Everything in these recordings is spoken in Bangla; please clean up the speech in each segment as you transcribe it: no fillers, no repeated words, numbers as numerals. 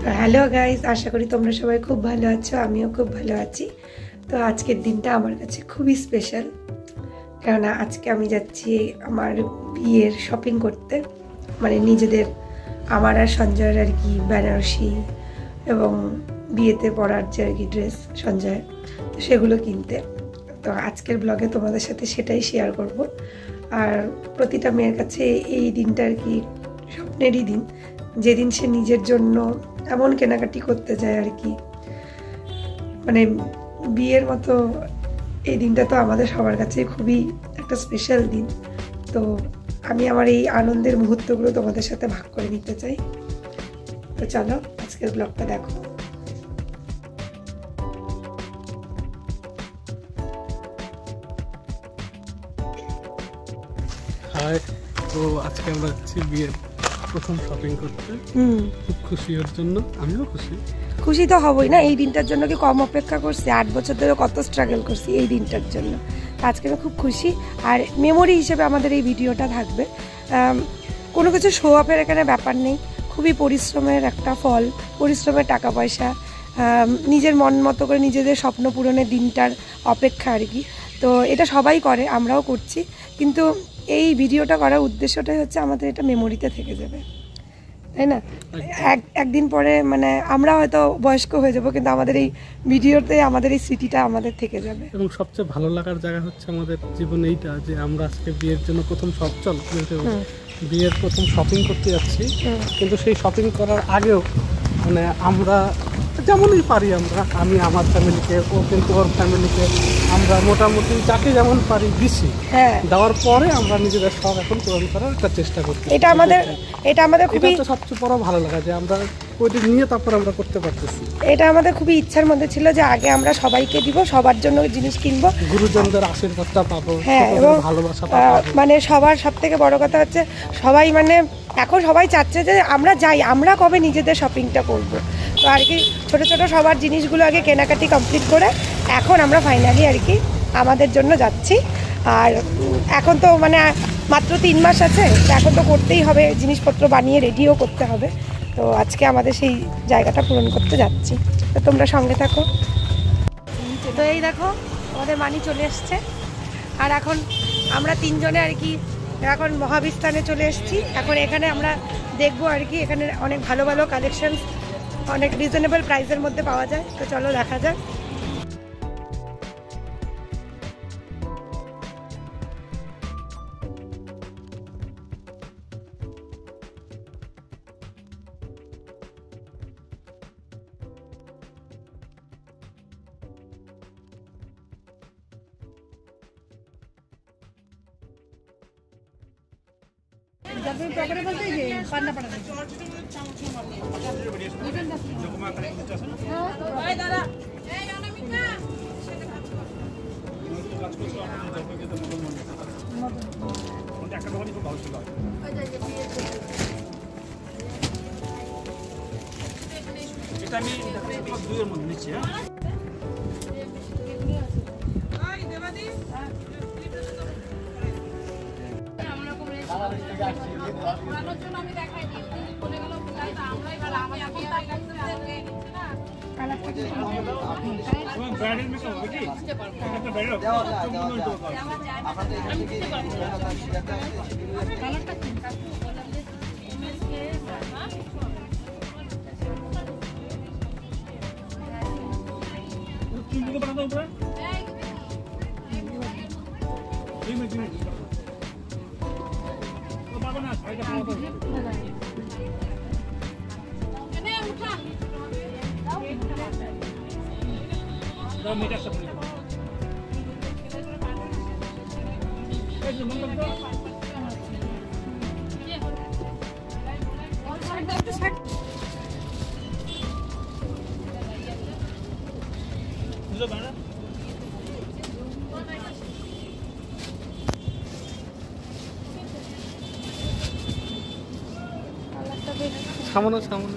তো হ্যালো গাইস, আশা করি তোমরা সবাই খুব ভালো আছো। আমিও খুব ভালো আছি। তো আজকের দিনটা আমার কাছে খুবই স্পেশাল, কেননা আজকে আমি যাচ্ছি আমার বিয়ের শপিং করতে, মানে নিজেদের, আমার আর সঞ্জয়ের আর কি বেনারসি এবং বিয়েতে পরার যে আর কি ড্রেস সঞ্জয়, তো সেগুলো কিনতে। তো আজকের ব্লগে তোমাদের সাথে সেটাই শেয়ার করব। আর প্রতিটা মেয়ের কাছে এই দিনটা আর কি স্বপ্নেরই দিন, যেদিন সে নিজের জন্য এমন কেনাকাটি করতে যায় আর কি, মানে বিয়ের মতো এই দিনটা তো আমাদের সবার কাছে খুবই একটা স্পেশাল দিন। তো আমি আমার এই আনন্দের মুহূর্তগুলো তোমাদের সাথে ভাগ করে নিতে চাই। তো চলো আজকের ব্লগটা দেখো। হাই, তো আজকে আমরা যাচ্ছি বিয়ের প্রথম শপিং করতে। খুব খুশি ওর জন্য, আমিও খুশি। খুশি তো হবই না, এই দিনটার জন্য কি কম অপেক্ষা করছি? 8 বছর ধরে কত স্ট্রাগল করছি এই দিনটার জন্য। আজকে আমি খুব খুশি, আর মেমোরি হিসেবে আমাদের এই ভিডিওটা থাকবে। কোনো কিছু শো অফের এখানে ব্যাপার নেই, খুবই পরিশ্রমের একটা ফল, পরিশ্রমের টাকা পয়সা, নিজের মন মতো করে নিজেদের স্বপ্ন পূরণের দিনটার অপেক্ষা আর কি। তো এটা সবাই করে, আমরাও করছি, কিন্তু এই ভিডিওটা করার উদ্দেশ্যটাই হচ্ছে আমাদের এটা মেমোরিতে থেকে যাবে, তাই না? একদিন পরে মানে আমরা হয়তো বয়স্ক হয়ে যাব, কিন্তু আমাদের এই ভিডিওতে আমাদের এই স্মৃতিটা আমাদের থেকে যাবে। এবং সবচেয়ে ভালো লাগার জায়গা হচ্ছে আমাদের জীবনে এইটা, যে আমরা আজকে বিয়ের জন্য বিয়ের প্রথম শপিং করতে যাচ্ছি। কিন্তু সেই শপিং করার আগেও মানে আমরা যেমনই পারি, আমি আমার ফ্যামিলিকে, ও কিন্তু ওর ফ্যামিলিকে, আমরা মোটামুটি যাকে যেমন পারি দিছি। দেওয়ার পরে আমরা নিজেদের শখ এখন পূরণ করার একটা চেষ্টা করছি। এটা আমাদের খুবই সবচেয়ে বড় ভালো লাগা, যে আমরা ওইটা নিয়ে তারপর আমরা করতে পারতেছি। এটা আমাদের খুবই ইচ্ছার মধ্যে ছিল যে আগে আমরা সবাইকে দিব, সবার জন্য জিনিস কিনবো, গুরুজনদের আশীর্বাদটা পাবো, এবং ভালোবাসা পাবো। মানে সবার সব থেকে বড় কথা হচ্ছে সবাই মানে এখন সবাই চাচ্ছে যে আমরা যাই, আমরা কবে নিজেদের শপিংটা করব। তো আর কি ছোট ছোট সবার জিনিসগুলো আগে কেনাকাটি কমপ্লিট করে এখন আমরা ফাইনালি আর কি আমাদের জন্য যাচ্ছি। আর এখন তো মানে মাত্র 3 মাস আছে, এখন তো করতেই হবে, জিনিসপত্র বানিয়ে রেডিও করতে হবে। তো আজকে আমাদের সেই জায়গাটা পূরণ করতে যাচ্ছি, তো তোমরা সঙ্গে থাকো। তো এই দেখো আমাদের মানি চলে এসছে, আর এখন আমরা 3 জনে আর কি এখন মহাবিস্তানে চলে এসেছি। এখন এখানে আমরা দেখবো আর কি, এখানে অনেক ভালো ভালো কালেকশন অনেক রিজনেবল প্রাইসের মধ্যে পাওয়া যায়। তো চলো দেখা যাক। এটা আমি 2 এর মধ্যে নিচ্ছি। সামনে সামনে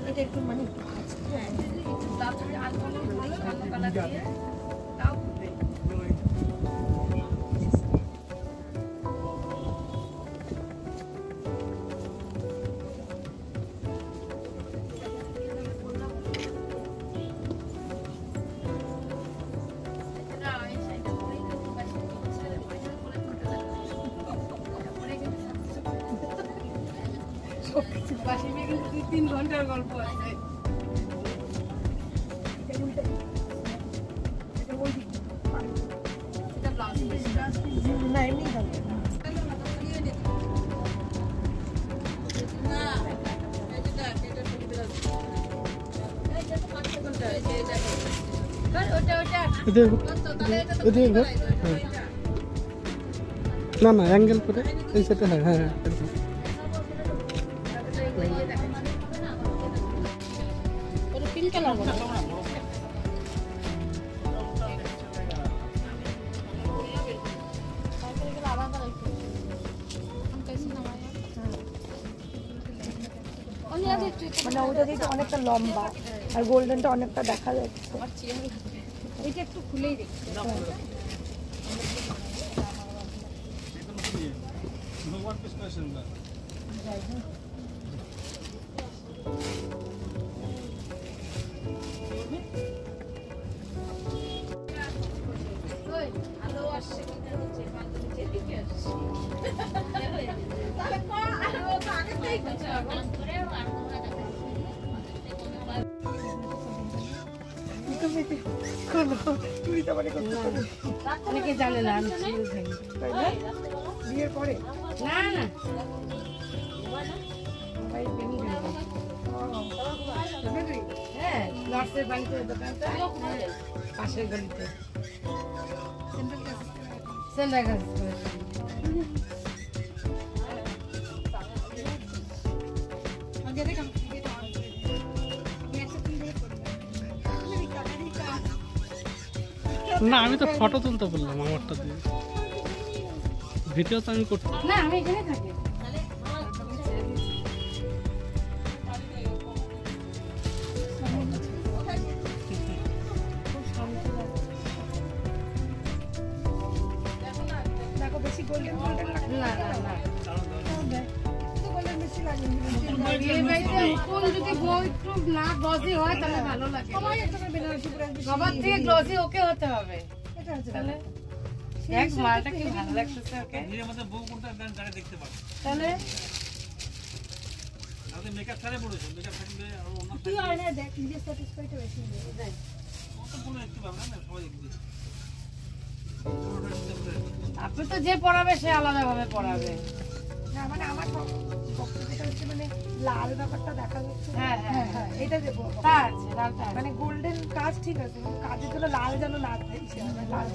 এটা একটু মানে তিন ঘন্টার গল্প আছে। না এমনি না না অ্যাঙ্গেল করে এই সাথে। হ্যাঁ হ্যাঁ মানে ওটা দিয়ে অনেকটা লম্বা আর গোল্ডেনটা অনেকটা দেখা যাচ্ছে। এটা একটু খুলেই দেখছি। অনেকে জানে না বিয়ের পরে না না হ্যাঁ নর্সের বাড়িতে দোকানটা পাশের গলিতে সেন্টার কাজ করে। না আমি তো ফটো তুলতে বললাম আমারটা দিয়ে, ভিডিও তো আমি করতে না। আমি এখানে থাকি। দেখো বেশি গোল্ডেন গোল্ডেন লাগবে না না না আপনি তো যে পড়াবে সে আলাদা ভাবে পড়াবে। মানে আমার যেটা হচ্ছে মানে লাল ব্যাপারটা দেখা যাচ্ছে। হ্যাঁ হ্যাঁ হ্যাঁ এটা দেবো। মানে গোল্ডেন কাজ ঠিক আছে, কাজের জন্য লাল যেন না দিচ্ছে লাল।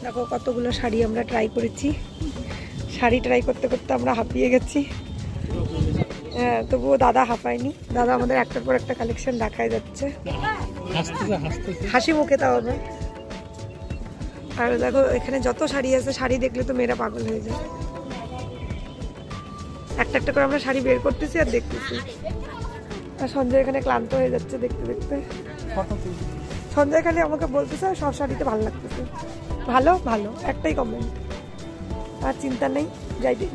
দেখো কতগুলো শাড়ি আমরা ট্রাই করেছি। শাড়ি ট্রাই করতে করতে আমরা হাঁপিয়ে গেছি। হ্যাঁ তবুও দাদা হাঁপায়নি। দাদা আমাদের একটার পর একটা কালেকশন দেখায় যাচ্ছে, হাসি মুখে তাও হবে। আর দেখো এখানে যত শাড়ি আছে, শাড়ি দেখলে তো মেয়েরা পাগল হয়ে যায়। একটা একটা করে আমরা শাড়ি বের করতেছি আর দেখতেছি। আর সঞ্জয় এখানে ক্লান্ত হয়ে যাচ্ছে দেখতে দেখতে। সঞ্জয় খালি আমাকে বলতেছে সব শাড়িতে ভালো লাগতেছে। ভালো ভালো একটাই কমেন্ট, আর চিন্তা নেই,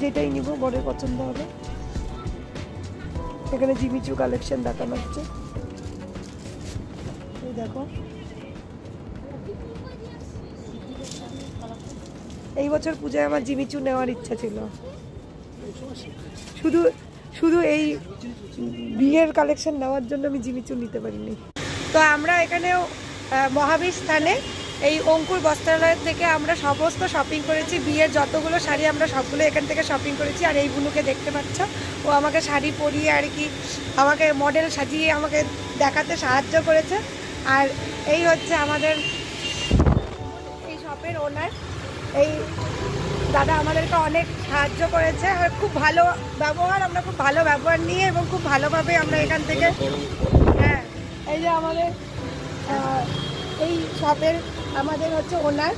যেটাই নিব বড়ের পছন্দ হবে। এখানে জিমিচু কালেকশন দেখানো হচ্ছে, দেখো। এই বছর পূজায় আমার জিমিচু নেওয়ার ইচ্ছা ছিল, শুধু শুধু এই বিয়ের কালেকশন নেওয়ার জন্য আমি জিমিচু নিতে পারিনি। তো আমরা এখানেও মহাবীর স্থানে এই অঙ্কুর বস্ত্রালয় থেকে আমরা সমস্ত শপিং করেছি। বিয়ের যতগুলো শাড়ি আমরা সবগুলো এখান থেকে শপিং করেছি। আর এই বুনুকে দেখতে পাচ্ছ, ও আমাকে শাড়ি পরিয়ে আর কি আমাকে মডেল সাজিয়ে আমাকে দেখাতে সাহায্য করেছে। আর এই হচ্ছে আমাদের এই শপের ওনার। এই দাদা আমাদেরকে অনেক সাহায্য করেছে আর খুব ভালো ব্যবহার, আমরা খুব ভালো ব্যবহার নিয়ে এবং খুব ভালোভাবে আমরা এখান থেকে, হ্যাঁ এই যে আমাদের এই শপের আমাদের হচ্ছে ওনার,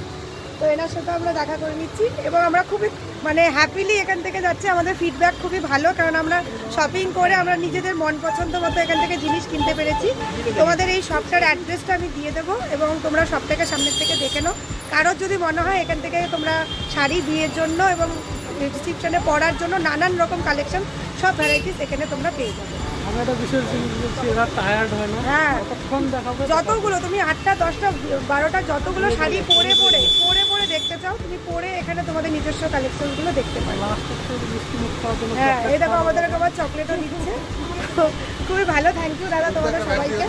তো এনার সাথে আমরা দেখা করে নিচ্ছি এবং আমরা খুবই মানে হ্যাপিলি এখান থেকে যাচ্ছি। আমাদের ফিডব্যাক খুবই ভালো, কারণ আমরা শপিং করে আমরা নিজেদের মন পছন্দ মতো এখান থেকে জিনিস কিনতে পেরেছি। তোমাদের এই শপটার অ্যাড্রেসটা আমি দিয়ে দেবো এবং তোমরা শপটাকে সামনের থেকে দেখে নাও। কারোর যদি মনে হয় এখান থেকে তোমরা শাড়ি বিয়ের জন্য এবং রিসিপশনে পরার জন্য নানান রকম কালেকশন, সব ভ্যারাইটিস এখানে তোমরা পেয়ে যাবে। আমি একটা বিশেষ জিনিস বলছি, এরা টায়ার্ড হয় না, হ্যাঁ কতক্ষণ দেখাবে, যতগুলো তুমি 8টা 10টা 12টা যতগুলো শাড়ি পরে পরে পরে পরে দেখতে চাও তুমি পরে এখানে তোমাদের নিজস্ব কালেকশনগুলো দেখতে পাবে। হ্যাঁ এই দেখো আমাদের আবার চকলেটও দিচ্ছে, খুবই ভালো। থ্যাংক ইউ দাদা তোমাদের সবাইকে।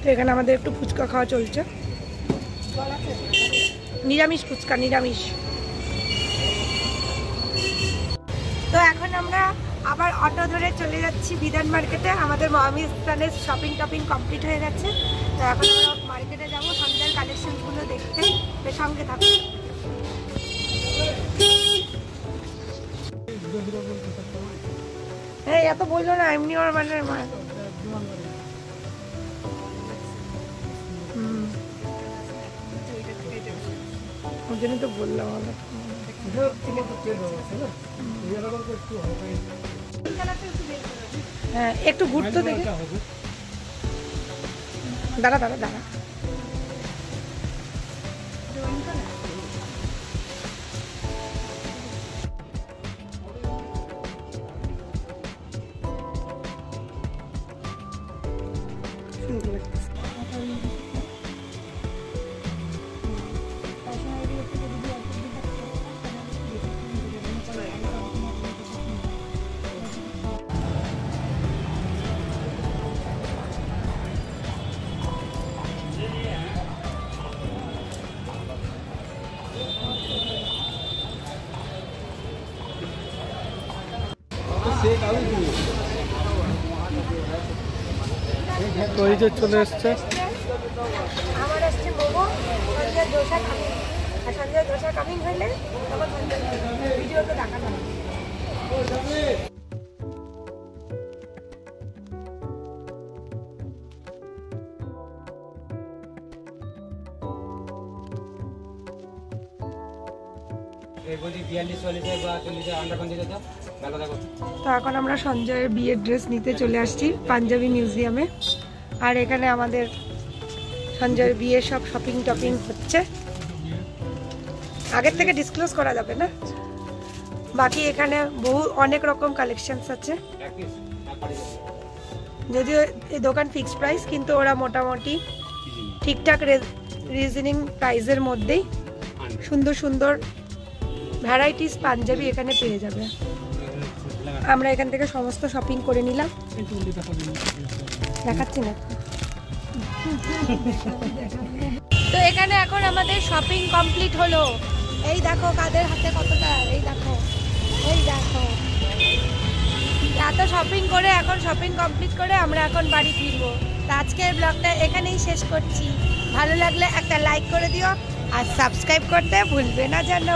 তো এখানে আমাদের একটু ফুচকা খাওয়া চলছে, নিরামিষ ফুচকা, নিরামিষ। তো এখন আমরা আবার অটো ধরে চলে যাচ্ছি বিধান মার্কেটে। আমাদের মহামিস্তানের শপিং টপিং কমপ্লিট হয়ে গেছে, তো এখন আমরা মার্কেটে যাবো সন্ধ্যার কালেকশনগুলো দেখতে। সঙ্গে থাকবো। হ্যাঁ এত বললো না, এমনি ওর মানে ওই জন্য তো বললাম। হ্যাঁ একটু ঘুরতে দেখে, দাঁড়া দাঁড়া দাঁড়া। তো এই যে চলে এসছে আমার আসছে মোমো, সন্ধ্যার দোসা কামিং, আর সন্ধ্যার দোসা কামিং হইলে তখন ভিডিও তো দেখানো হবে। তো এখন আমরা সঞ্জয়ের বিয়ের ড্রেস নিতে চলে আসছি পাঞ্জাবি মিউজিয়ামে, আর এখানে আমাদের সঞ্জয়ের বিয়ের সব শপিং টপিং হচ্ছে। আগের থেকে ডিসক্লোজ করা যাবে না, বাকি এখানে অনেক রকম কালেকশনস আছে। যদিও এই দোকান ফিক্সড প্রাইস, কিন্তু ওরা মোটামুটি ঠিকঠাক রিজনিং প্রাইসের মধ্যেই সুন্দর সুন্দর ভ্যারাইটিস পাঞ্জাবি এখানে পেয়ে যাবে। আমরা এখান থেকে সমস্ত শপিং করে নিলাম, দেখাচ্ছি না। তো এখানে এখন আমাদের শপিং কমপ্লিট হলো। এই দেখো কাদের হাতে কতটা, এই দেখো এই দেখো। এত শপিং করে এখন শপিং কমপ্লিট করে আমরা এখন বাড়ি ফিরবো। তো আজকের ব্লগটা এখানেই শেষ করছি। ভালো লাগলে একটা লাইক করে দিও আর সাবস্ক্রাইব করতে ভুলবে না যেন।